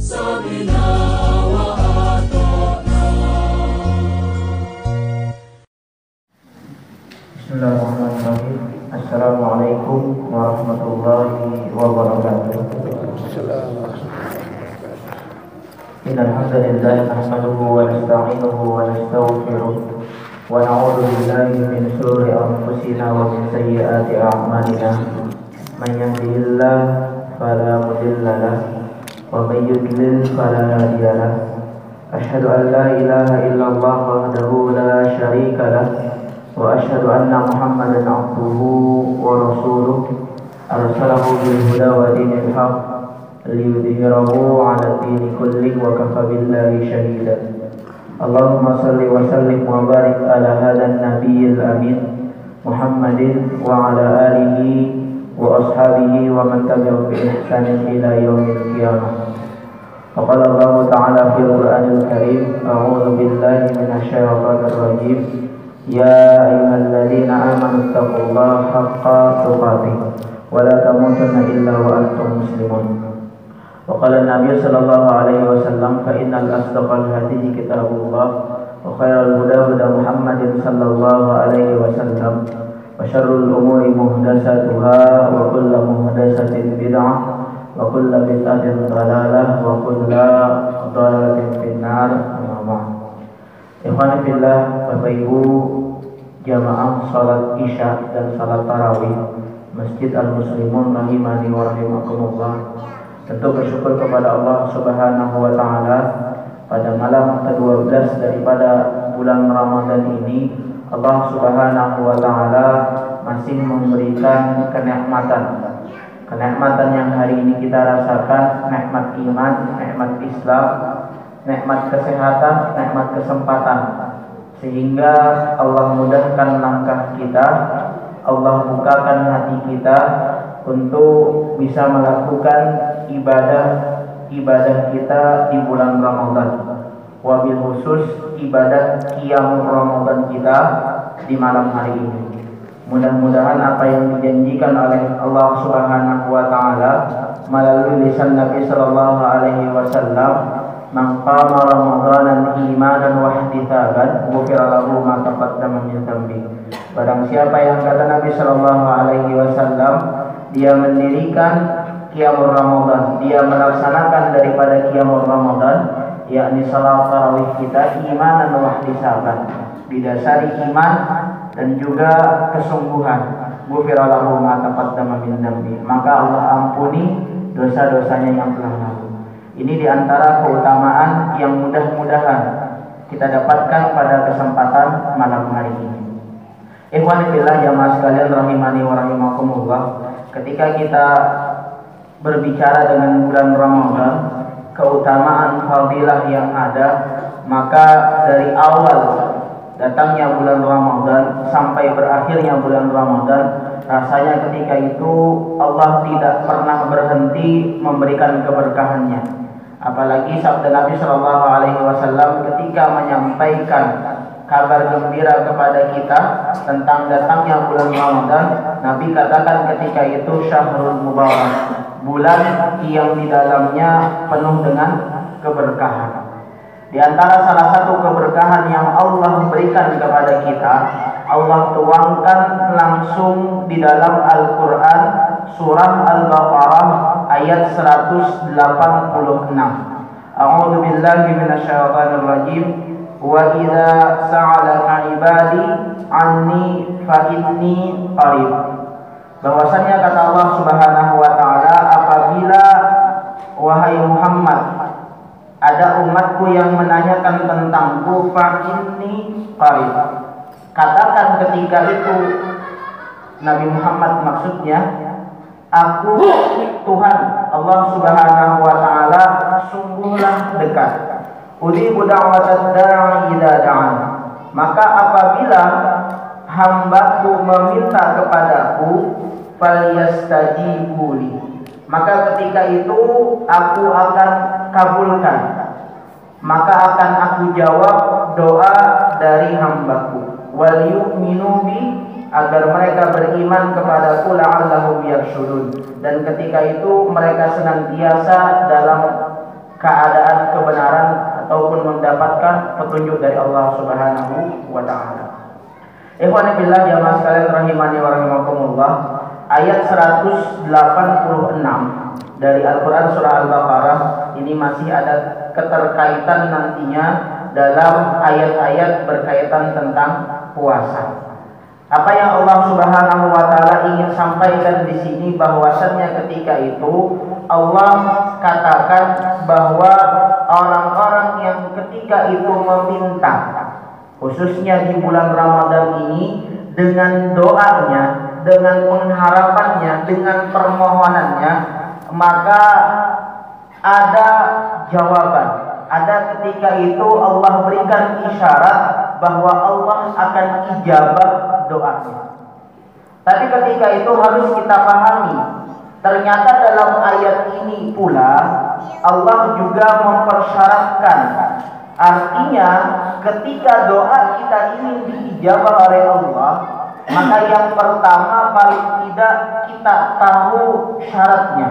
سمعنا وأطعنا. Bismillahirrahmanirrahim. Assalamualaikum warahmatullahi wabarakatuh. Innal hamdalillah nahmaduhu wa nasta'inuhu wa nastaghfiruh wa na'udzu billahi min shururi anfusina wa min sayyiati a'malina. Man yahdihillahu fala mudilla lahu wa man yudlil fala hadiya lahu. Asyhadu an la ilaha illallah wahdahu la syarika lahu wa asyhadu anna Muhammadan abduhu wa rasuluh arsalahu bil huda wa dinil haq liyudhhirahu 'ala dini kulli wa kafa billahi shahida. Allahumma shalli wa sallim wa barik ala hadan nabiyil amin Muhammadin wa ala alihi wa ashabihi wa man tabi'ahum bi ihsanin ila yaumil qiyamah. Faqala Allah ta'ala fil Qur'anil Karim, a'udzu billahi minasy syaithanir rajim. Ya ayyuhalladzina amanu taqullaha haqqa tuqatih wa la tamutunna illa wa antum muslimun. Wa qala an-nabiy sallallahu alaihi wasallam fa innal asdaqal hadits kitabullah wa khairal huda huda Muhammadin sallallahu alaihi wasallam wa syarrul umuri muhdatsatuha wa kullu muhdatsatin bid'ah wa kullu bid'atin dhalalah wa kullu dhalalatin finnar. Ikhwan fillah, Bapak Ibu jamaah salat Isya dan salat tarawih Masjid Al-Muslimun rahimani wa rahimakumullah. Tentu bersyukur kepada Allah Subhanahu wa taala pada malam ke-12 daripada bulan Ramadan ini Allah Subhanahu wa taala masih memberikan kenikmatan yang hari ini kita rasakan, nikmat iman, nikmat Islam, nikmat kesehatan, nikmat kesempatan, sehingga Allah mudahkan langkah kita, Allah bukakan hati kita untuk bisa melakukan ibadah kita di bulan Ramadan, wabil khusus ibadah qiyam Ramadan kita di malam hari ini. Mudah-mudahan apa yang dijanjikan oleh Allah Subhanahu wa taala melalui lisan Nabi sallallahu alaihi wasallam, man qama ramadanan imanan wa ihtisaban ghufira lahu ma taqaddama min dhanbi. Barang siapa yang kata Nabi sallallahu alaihi wasallam dia mendirikan qiyamul Ramadan, dia melaksanakan daripada qiyamul Ramadan, yakni salat tarawih kita imanan wa ihtisaban, didasari iman dan juga kesungguhan, ghufira lahu ma taqaddama min dhanbi, maka Allah ampuni dosa-dosanya yang telah lalu. Ini diantara keutamaan yang mudah-mudahan kita dapatkan pada kesempatan malam hari ini. Ikhwan fillah jamaah sekalian rahimani wa rahimakumullah, ketika kita berbicara dengan bulan Ramadan, keutamaan fadilah yang ada, maka dari awal datangnya bulan Ramadan sampai berakhirnya bulan Ramadan, rasanya ketika itu Allah tidak pernah berhenti memberikan keberkahannya. Apalagi sabda Nabi Shallallahu Alaihi Wasallam ketika menyampaikan kabar gembira kepada kita tentang datangnya bulan Ramadan, Nabi katakan ketika itu syahrul mubarak, bulan yang di dalamnya penuh dengan keberkahan. Di antara salah satu keberkahan yang Allah berikan kepada kita, Allah tuangkan langsung di dalam Al-Quran surah Al-Baqarah ayat 186. A'udzu billahi minasyaitonir rajim. Wa idza sa'alaka ibadi anni fa inni qarib. Bahwasanya kata Allah Subhanahu wa taala, apabila wahai Muhammad ada umatku yang menanyakan tentangku, fa inni qarib, katakan ketika itu Nabi Muhammad maksudnya, aku Tuhan Allah Subhanahu wa taala sungguhlah dekat. Ujibu da'watad da'i idza da'an. Maka apabila hambaku meminta kepadaku, falyastajibu li, maka ketika itu aku akan kabulkan, maka akan aku jawab doa dari hambaku. Wal yu'minu bi, agar mereka beriman kepadaku, la'allahum yarshudun, dan ketika itu mereka senantiasa dalam keadaan kebenaran ataupun mendapatkan petunjuk dari Allah Subhanahu wa taala. Ikhwan fillah jamaah sekalian rahimani wa rahimakumullah, ayat 186 dari Al-Qur'an surah Al-Baqarah ini masih ada keterkaitan nantinya dalam ayat-ayat berkaitan tentang puasa. Apa yang Allah Subhanahu wa taala ingin sampaikan di sini bahwasannya ketika itu Allah katakan bahwa orang-orang yang ketika itu meminta, khususnya di bulan Ramadan ini, dengan doanya, dengan pengharapannya, dengan permohonannya, maka ada jawaban. Ada ketika itu Allah berikan isyarat bahwa Allah akan ijabah doanya. Tapi ketika itu harus kita pahami, ternyata dalam ayat ini pula Allah juga mempersyaratkan. Artinya ketika doa kita ini diijabah oleh Allah, maka yang pertama paling tidak kita tahu syaratnya.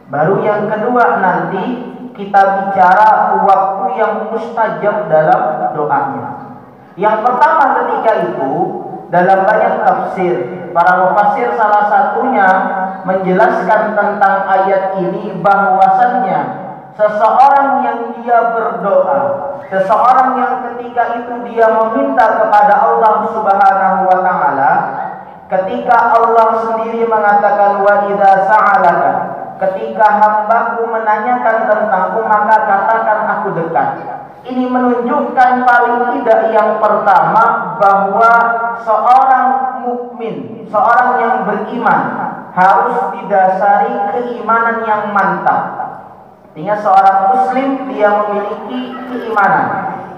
Baru yang kedua nanti kita bicara waktu yang mustajab dalam doanya. Yang pertama ketika itu dalam banyak tafsir, para mufassir salah satunya menjelaskan tentang ayat ini bahwasannya seseorang yang dia berdoa, seseorang yang ketika itu dia meminta kepada Allah Subhanahu wa taala, ketika Allah sendiri mengatakan wa idza sa'alaka, ketika hambaku menanyakan tentangku maka katakan aku dekat. Ini menunjukkan paling tidak yang pertama bahwa seorang mukmin, seorang yang beriman harus didasari keimanan yang mantap. Artinya seorang muslim dia memiliki keimanan.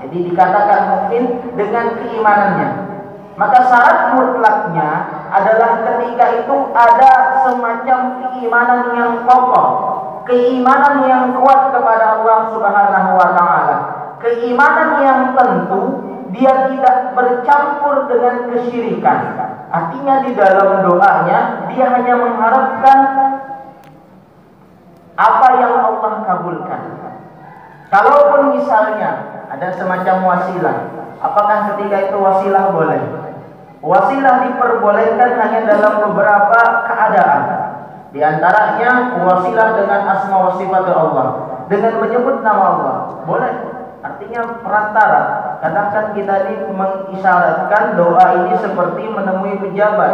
Jadi dikatakan mukmin dengan keimanannya. Maka syarat mutlaknya adalah ketika itu ada semacam keimanan yang kokoh, keimanan yang kuat kepada Allah Subhanahu wa taala, keimanan yang tentu dia tidak bercampur dengan kesyirikan. Artinya di dalam doanya dia hanya mengharapkan apa yang Allah kabulkan. Kalaupun misalnya ada semacam wasilah, apakah ketika itu wasilah boleh? Wasilah diperbolehkan hanya dalam beberapa keadaan. Di antaranya wasilah dengan asma wa sifat Allah, dengan menyebut nama Allah, boleh. Artinya perantara. Kadang kan kita ini mengisyaratkan doa ini seperti menemui pejabat,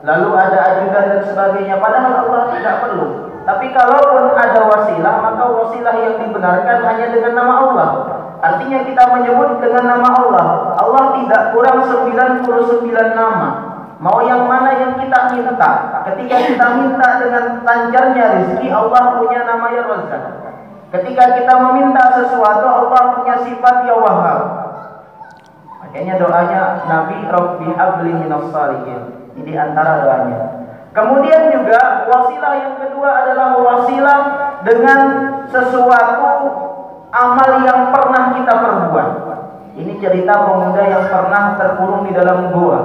lalu ada ajudan dan sebagainya, padahal Allah tidak perlu. Tapi kalaupun ada wasilah, maka wasilah yang dibenarkan hanya dengan nama Allah. Artinya kita menyebut dengan nama Allah. Allah tidak kurang 99 nama. Mau yang mana yang kita minta. Ketika kita minta dengan lancarnya rezeki, Allah punya nama ya Razzaq. Ketika kita meminta sesuatu, Allah punya sifat ya Wahhab. Makanya doanya Nabi Rabbi habli minas shalihin. Ini antara doanya. Kemudian juga wasilah yang kedua adalah wasilah dengan sesuatu amal yang pernah kita perbuat. Ini cerita pemuda yang pernah terkurung di dalam gua.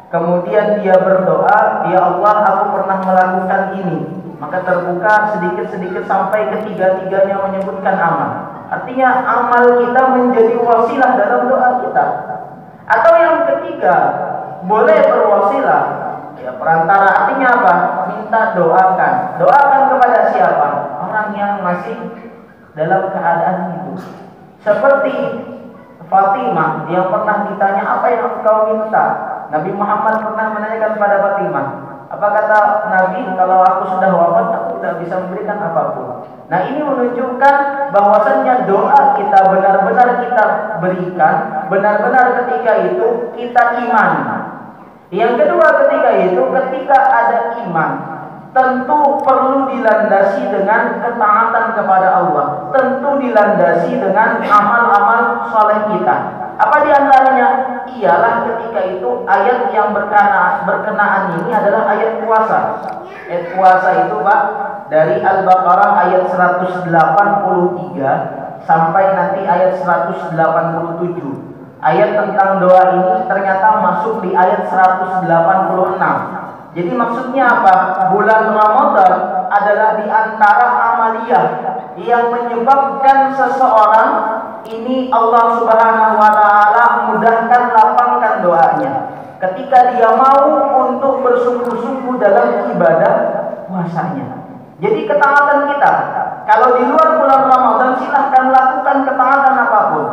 Kemudian dia berdoa, ya Allah aku pernah melakukan ini. Maka terbuka sedikit-sedikit sampai ketiga-tiganya menyebutkan amal. Artinya amal kita menjadi wasilah dalam doa kita. Atau yang ketiga, boleh berwasilah. Ya, perantara artinya apa? Minta doakan. Doakan kepada siapa? Orang yang masih dalam keadaan itu. Seperti Fatimah yang pernah ditanya apa yang kau minta. Nabi Muhammad pernah menanyakan kepada Fatimah. Apa kata Nabi? Kalau aku sudah wafat aku tidak bisa memberikan apapun. Nah ini menunjukkan bahwasannya doa kita benar-benar kita berikan, benar-benar ketika itu kita iman. Yang kedua ketika itu, ketika ada iman, tentu perlu dilandasi dengan ketaatan kepada Allah. Tentu dilandasi dengan amal-amal soleh kita. Apa diantaranya? Ialah ketika itu ayat yang berkenaan ini adalah ayat puasa. Ayat puasa itu Pak, dari Al-Baqarah ayat 183 sampai nanti ayat 187. Ayat tentang doa ini ternyata masuk di ayat 186. Jadi maksudnya apa? Bulan Ramadan adalah di antara amaliyah yang menyebabkan seseorang ini Allah Subhanahu wa taala mudahkan, lapangkan doanya ketika dia mau untuk bersungguh-sungguh dalam ibadah puasanya. Jadi ketaatan kita, kalau di luar bulan Ramadan silahkan lakukan ketaatan apapun.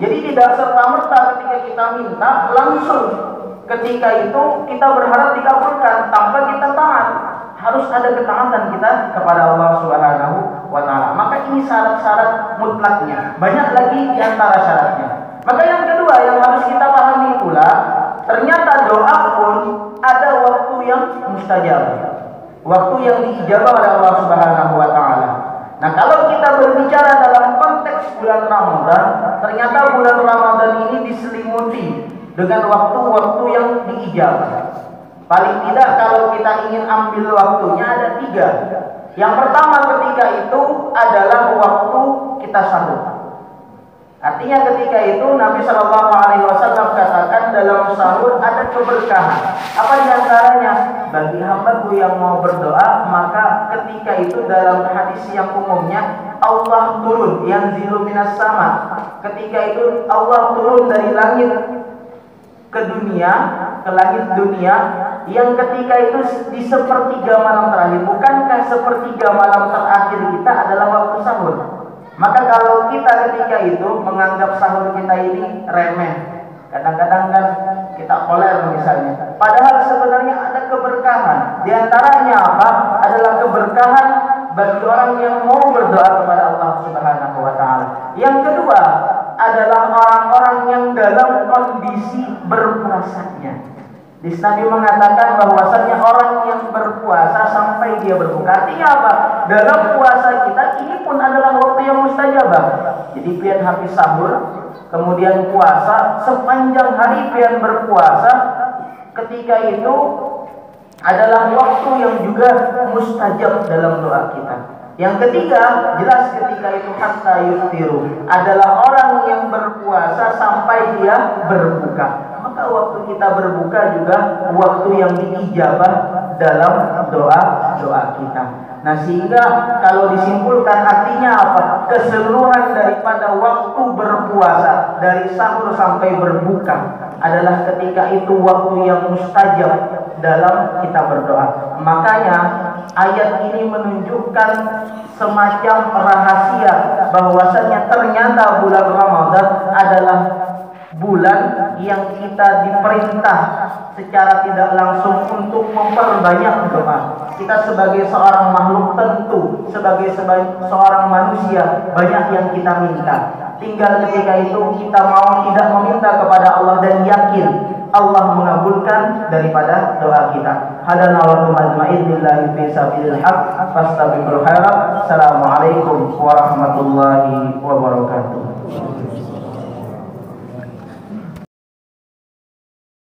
Jadi tidak serta-merta ketika kita minta langsung ketika itu kita berharap dikabulkan tanpa kita taat. Harus ada ketaatan kita kepada Allah Subhanahu wa taala. Maka ini syarat-syarat mutlaknya. Banyak lagi di antara syaratnya. Maka yang kedua yang harus kita pahami pula, ternyata doa pun ada waktu yang mustajab. Waktu yang diijabah oleh Allah Subhanahu wa taala. Nah, kalau kita berbicara dalam konteks bulan Ramadan, ternyata bulan Ramadan ini diselimuti dengan waktu-waktu yang diijabah. Paling tidak kalau kita ingin ambil waktunya ada 3. Yang pertama ketika itu adalah waktu kita sahur. Artinya ketika itu Nabi Shallallahu Alaihi Wasallam katakan dalam sahur ada keberkahan. Apa diantaranya? Bagi hambaku yang mau berdoa, maka ketika itu dalam hadis yang umumnya Allah turun, yang zilu minas sama. Ketika itu Allah turun dari langit ke dunia, ke langit dunia, yang ketika itu di sepertiga malam terakhir. Bukankah sepertiga malam terakhir kita adalah waktu sahur? Maka kalau kita ketika itu menganggap sahur kita ini remeh, kadang-kadang kan kita koler misalnya, padahal sebenarnya ada keberkahan. Di antaranya apa? Adalah keberkahan bagi orang yang mau berdoa kepada Allah Subhanahu wa taala. Yang kedua adalah orang-orang yang dalam kondisi berpuasanya. Di Nabi mengatakan bahwasanya orang yang berpuasa sampai dia berbuka. Artinya apa? Dalam puasa kita ini pun adalah waktu yang mustajabah. Jadi pian habis sahur, kemudian puasa, sepanjang hari pian berpuasa, ketika itu adalah waktu yang juga mustajab dalam doa kita. Yang ketiga, jelas ketika itu hatta yuftiru, adalah orang yang berpuasa sampai dia berbuka. Maka waktu kita berbuka juga waktu yang diijabah dalam doa kita. Nah, sehingga kalau disimpulkan artinya apa? Keseluruhan daripada waktu berpuasa dari sahur sampai berbuka adalah ketika itu waktu yang mustajab dalam kita berdoa. Makanya ayat ini menunjukkan semacam rahasia bahwasanya ternyata bulan Ramadan adalah bulan yang kita diperintah secara tidak langsung untuk memperbanyak doa. Kita sebagai seorang makhluk tentu, sebagai seorang manusia, banyak yang kita minta. Tinggal ketika itu kita mau tidak meminta kepada Allah dan yakin Allah mengabulkan daripada doa kita. Hadana wa ajma'in billahi fi sabilil haq fastabiqul khairat. Assalamualaikum warahmatullahi wabarakatuh.